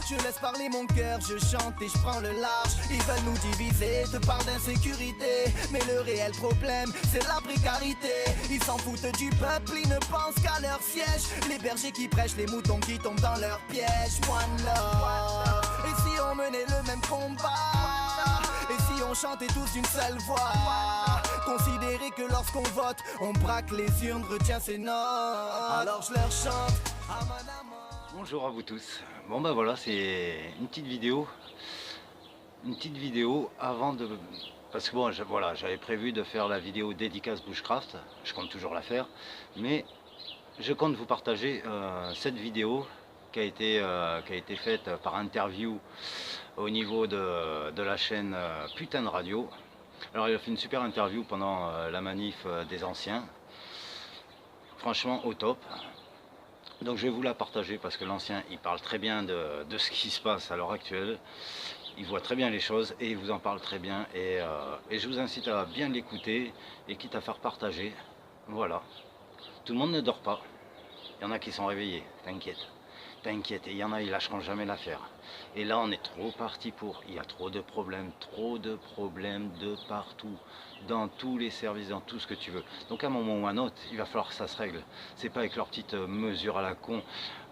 Je laisse parler mon cœur, je chante et je prends le large. Ils veulent nous diviser, te parlent d'insécurité. Mais le réel problème, c'est la précarité. Ils s'en foutent du peuple, ils ne pensent qu'à leur siège. Les bergers qui prêchent, les moutons qui tombent dans leur piège. One love. Et si on menait le même combat? Et si on chantait tous d'une seule voix? Considérer que lorsqu'on vote, on braque les urnes, retient ses notes. Alors je leur chante. Bonjour à vous tous. Bon ben voilà, c'est une petite vidéo avant de... Parce que bon, voilà, j'avais prévu de faire la vidéo dédicace Bushcraft, je compte toujours la faire, mais je compte vous partager cette vidéo qui a été faite par interview au niveau de la chaîne Putain de Radio. Alors il a fait une super interview pendant la manif des anciens, franchement au top. Donc je vais vous la partager parce que l'ancien il parle très bien de ce qui se passe à l'heure actuelle. Il voit très bien les choses et il vous en parle très bien. Et je vous incite à bien l'écouter et quitte à faire partager. Voilà. Tout le monde ne dort pas. Il y en a qui sont réveillés, t'inquiète. T'inquiète, et il y en a, ils lâcheront jamais l'affaire. Et là, on est trop parti pour. Il y a trop de problèmes de partout, dans tous les services, dans tout ce que tu veux. Donc à un moment ou à un autre, il va falloir que ça se règle. C'est pas avec leurs petites mesures à la con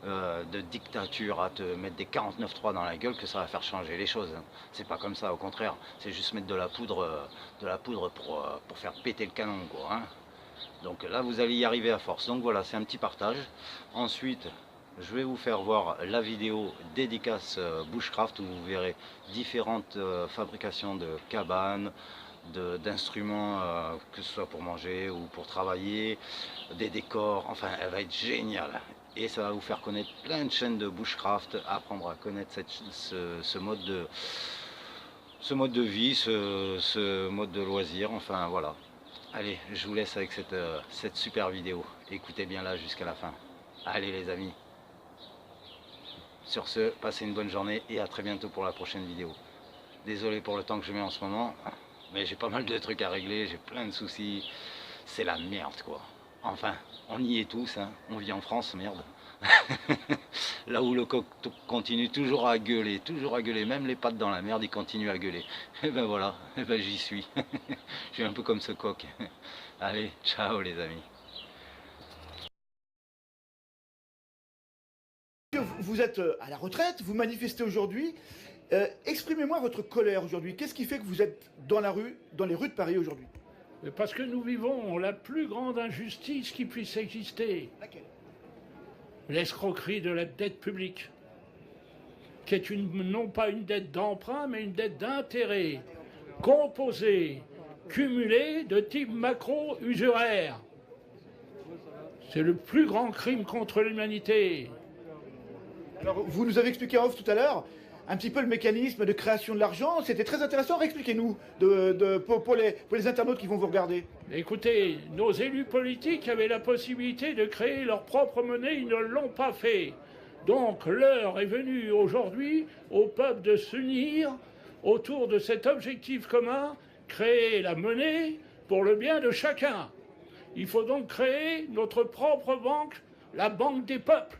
de dictature à te mettre des 49.3 dans la gueule que ça va faire changer les choses. C'est pas comme ça, au contraire. C'est juste mettre de la poudre pour faire péter le canon, quoi. Hein. Donc là, vous allez y arriver à force. Donc voilà, c'est un petit partage. Ensuite, je vais vous faire voir la vidéo dédicace Bushcraft où vous verrez différentes fabrications de cabanes, d'instruments, que ce soit pour manger ou pour travailler, des décors, enfin elle va être géniale. Et ça va vous faire connaître plein de chaînes de Bushcraft, apprendre à connaître ce mode de vie, ce mode de loisir, enfin voilà. Allez, je vous laisse avec cette super vidéo. Écoutez bien là jusqu'à la fin. Allez les amis. Sur ce, passez une bonne journée et à très bientôt pour la prochaine vidéo. Désolé pour le temps que je mets en ce moment, mais j'ai pas mal de trucs à régler, j'ai plein de soucis. C'est la merde quoi. Enfin, on y est tous, hein. On vit en France, merde. Là où le coq continue toujours à gueuler, même les pattes dans la merde, il continue à gueuler. Et ben voilà, et ben j'y suis. Je suis un peu comme ce coq. Allez, ciao les amis. Vous êtes à la retraite, vous manifestez aujourd'hui. Exprimez-moi votre colère aujourd'hui. Qu'est-ce qui fait que vous êtes dans la rue, dans les rues de Paris aujourd'hui? Parce que nous vivons la plus grande injustice qui puisse exister. Laquelle? L'escroquerie de la dette publique, qui est non pas une dette d'emprunt, mais une dette d'intérêt, composée, cumulée de type macro-usuraire. C'est le plus grand crime contre l'humanité. Alors, vous nous avez expliqué en off tout à l'heure un petit peu le mécanisme de création de l'argent. C'était très intéressant. Expliquez-nous pour les internautes qui vont vous regarder. Écoutez, nos élus politiques avaient la possibilité de créer leur propre monnaie, ils ne l'ont pas fait. Donc l'heure est venue aujourd'hui au peuple de s'unir autour de cet objectif commun, créer la monnaie pour le bien de chacun. Il faut donc créer notre propre banque, la banque des peuples.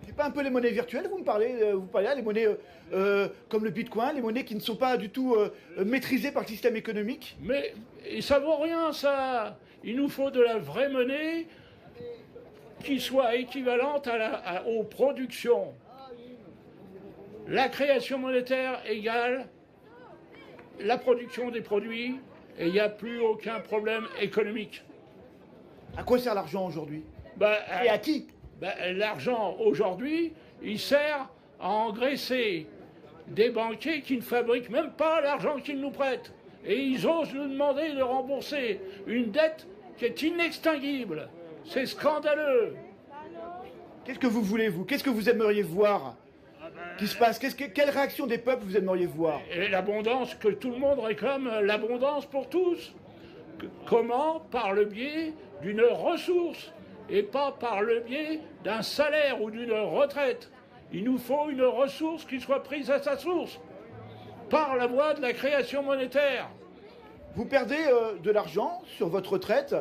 C'est pas un peu les monnaies virtuelles, vous parlez là, les monnaies comme le Bitcoin, les monnaies qui ne sont pas du tout maîtrisées par le système économique? Mais ça vaut rien, ça. Il nous faut de la vraie monnaie qui soit équivalente aux productions. La création monétaire égale la production des produits et il n'y a plus aucun problème économique. À quoi sert l'argent aujourd'hui? Et à qui? L'argent, aujourd'hui, il sert à engraisser des banquiers qui ne fabriquent même pas l'argent qu'ils nous prêtent. Et ils osent nous demander de rembourser une dette qui est inextinguible. C'est scandaleux. Qu'est-ce que vous voulez, vous? Qu'est-ce que vous aimeriez voir qui se passe? Quelle réaction des peuples vous aimeriez voir? Et l'abondance que tout le monde réclame, l'abondance pour tous. Comment? Par le biais d'une ressource. Et pas par le biais d'un salaire ou d'une retraite. Il nous faut une ressource qui soit prise à sa source, par la voie de la création monétaire. Vous perdez de l'argent sur votre retraite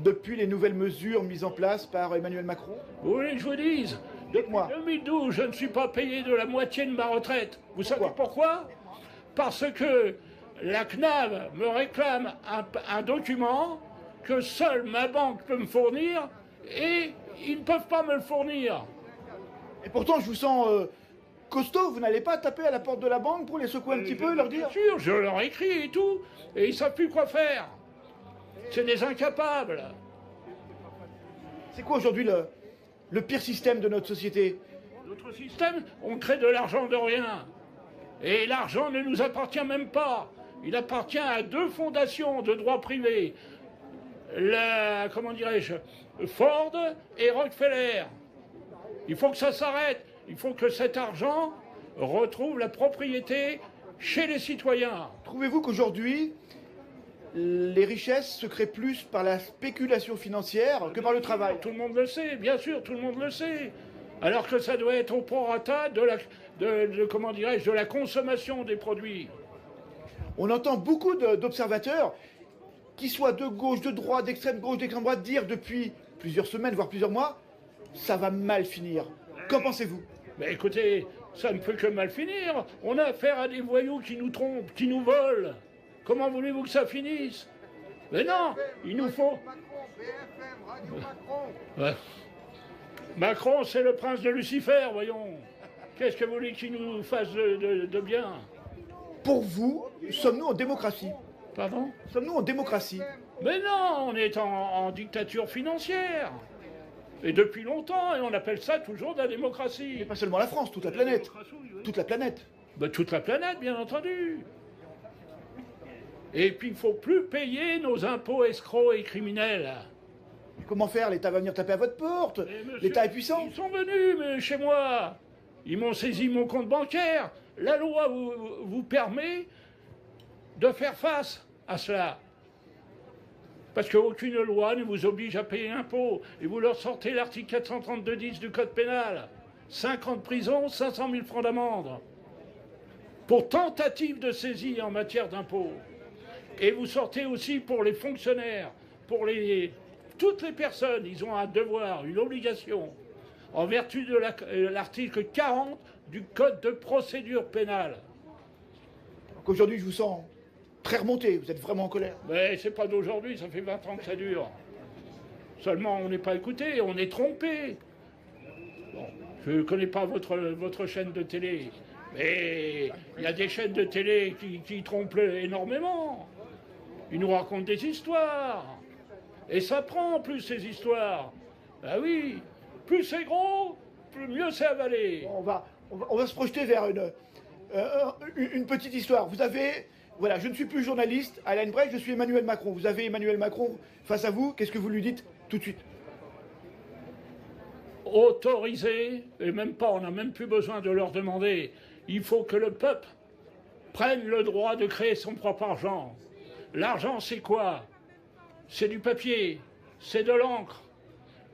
depuis les nouvelles mesures mises en place par Emmanuel Macron? Vous voulez que je vous dise? Dites-moi. 2012, je ne suis pas payé de la moitié de ma retraite. Vous savez pourquoi? Parce que la CNAV me réclame un document que seule ma banque peut me fournir et ils ne peuvent pas me le fournir. Et pourtant, je vous sens costaud. Vous n'allez pas taper à la porte de la banque pour les secouer un petit peu et leur dire... Bien sûr, je leur écris et tout, et ils ne savent plus quoi faire. C'est des incapables. C'est quoi aujourd'hui le pire système de notre société? Notre système, on crée de l'argent de rien. Et l'argent ne nous appartient même pas. Il appartient à deux fondations de droit privé. Comment dirais-je, Ford et Rockefeller. Il faut que ça s'arrête. Il faut que cet argent retrouve la propriété chez les citoyens. Trouvez-vous qu'aujourd'hui, les richesses se créent plus par la spéculation financière que par le travail? Tout le monde le sait, bien sûr, tout le monde le sait. Alors que ça doit être au prorata de la consommation des produits. On entend beaucoup d'observateurs, qui soient de gauche, de droite, d'extrême gauche, d'extrême droite, dire depuis plusieurs semaines, voire plusieurs mois, ça va mal finir. Qu'en pensez-vous? Mais écoutez, ça ne peut que mal finir. On a affaire à des voyous qui nous trompent, qui nous volent. Comment voulez-vous que ça finisse? Mais non, il nous faut... Ouais. Macron, c'est le prince de Lucifer, voyons. Qu'est-ce que vous voulez qu'il nous fasse de bien? Pour vous, sommes-nous en démocratie? Pardon? Sommes-nous en démocratie? Mais non, on est en dictature financière. Et depuis longtemps, et on appelle ça toujours de la démocratie. Et pas seulement la France, toute la planète. Toute la planète. Ben, toute la planète, bien entendu. Et puis, il ne faut plus payer nos impôts escrocs et criminels. Comment faire? L'État va venir taper à votre porte. L'État est puissant. Ils sont venus chez moi. Ils m'ont saisi mon compte bancaire. La loi vous permet de faire face à cela. Parce qu'aucune loi ne vous oblige à payer l'impôt. Et vous leur sortez l'article 432-10 du Code pénal. 5 ans de prison, 500 000 francs d'amende. Pour tentative de saisie en matière d'impôt. Et vous sortez aussi pour les fonctionnaires, pour toutes les personnes, ils ont un devoir, une obligation, en vertu de l'article 40 du Code de procédure pénale. Donc aujourd'hui, je vous sens très remonté, vous êtes vraiment en colère. Mais c'est pas d'aujourd'hui, ça fait 20 ans que ça dure. Seulement, on n'est pas écouté, on est trompé. Bon, je ne connais pas votre chaîne de télé, mais il y a des chaînes de télé qui trompent énormément. Ils nous racontent des histoires. Et ça prend plus ces histoires. Ben oui, plus c'est gros, mieux c'est avalé. On va se projeter vers une petite histoire. Vous avez... Voilà, je ne suis plus journaliste à Alain Brech, je suis Emmanuel Macron. Vous avez Emmanuel Macron face à vous, qu'est-ce que vous lui dites tout de suite? Autorisé, et même pas, on n'a même plus besoin de leur demander. Il faut que le peuple prenne le droit de créer son propre argent. L'argent, c'est quoi? C'est du papier, c'est de l'encre.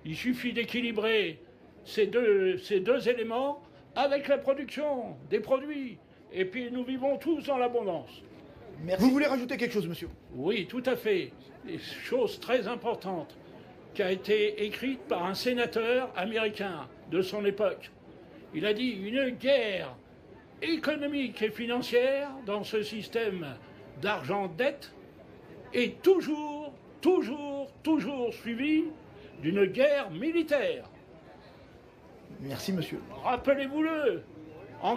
Il suffit d'équilibrer ces deux éléments avec la production des produits. Et puis nous vivons tous dans l'abondance. Merci. Vous voulez rajouter quelque chose, monsieur? Oui, tout à fait. Une chose très importante qui a été écrite par un sénateur américain de son époque. Il a dit une guerre économique et financière dans ce système d'argent-dette est toujours suivie d'une guerre militaire. Merci, monsieur. Rappelez-vous-le, en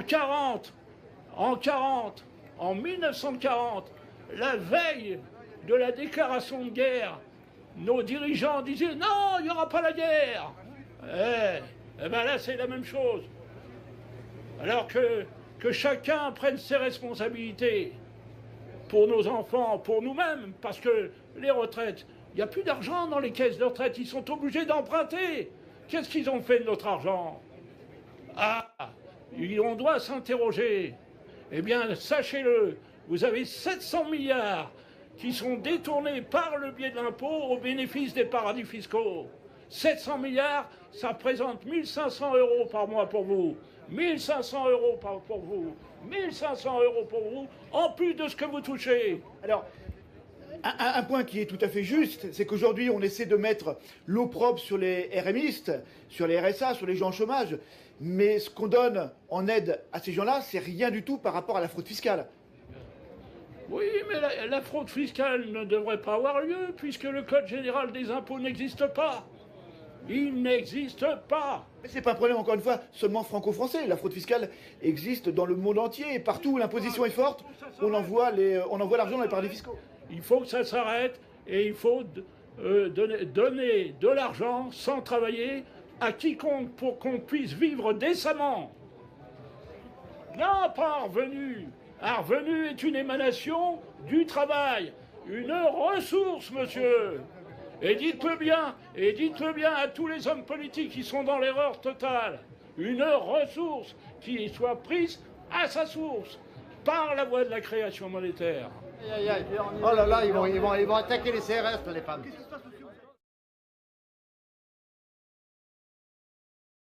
1940, la veille de la déclaration de guerre, nos dirigeants disaient « Non, il n'y aura pas la guerre !» Eh bien là, c'est la même chose. Alors que chacun prenne ses responsabilités pour nos enfants, pour nous-mêmes, parce que les retraites, il n'y a plus d'argent dans les caisses de retraite, ils sont obligés d'emprunter. Qu'est-ce qu'ils ont fait de notre argent? Ah, on doit s'interroger. Eh bien, sachez-le, vous avez 700 milliards qui sont détournés par le biais de l'impôt au bénéfice des paradis fiscaux. 700 milliards, ça représente 1500 € par mois pour vous. 1500 € pour vous. 1500 € pour vous, en plus de ce que vous touchez. Alors, Un point qui est tout à fait juste, c'est qu'aujourd'hui, on essaie de mettre l'eau propre sur les RMistes, sur les RSA, sur les gens au chômage. Mais ce qu'on donne en aide à ces gens-là, c'est rien du tout par rapport à la fraude fiscale. Oui, mais la fraude fiscale ne devrait pas avoir lieu, puisque le Code général des impôts n'existe pas. Il n'existe pas. Mais c'est pas un problème, encore une fois, seulement franco-français. La fraude fiscale existe dans le monde entier. Et partout où l'imposition est forte, on envoie l'argent dans les paradis fiscaux. Il faut que ça s'arrête et il faut donner de l'argent sans travailler à quiconque pour qu'on puisse vivre décemment. Non, pas un revenu. Un revenu est une émanation du travail, une ressource, monsieur. Et dites-le bien à tous les hommes politiques qui sont dans l'erreur totale. Une ressource qui soit prise à sa source par la voie de la création monétaire. Oh là là, ils vont attaquer les CRS, les femmes.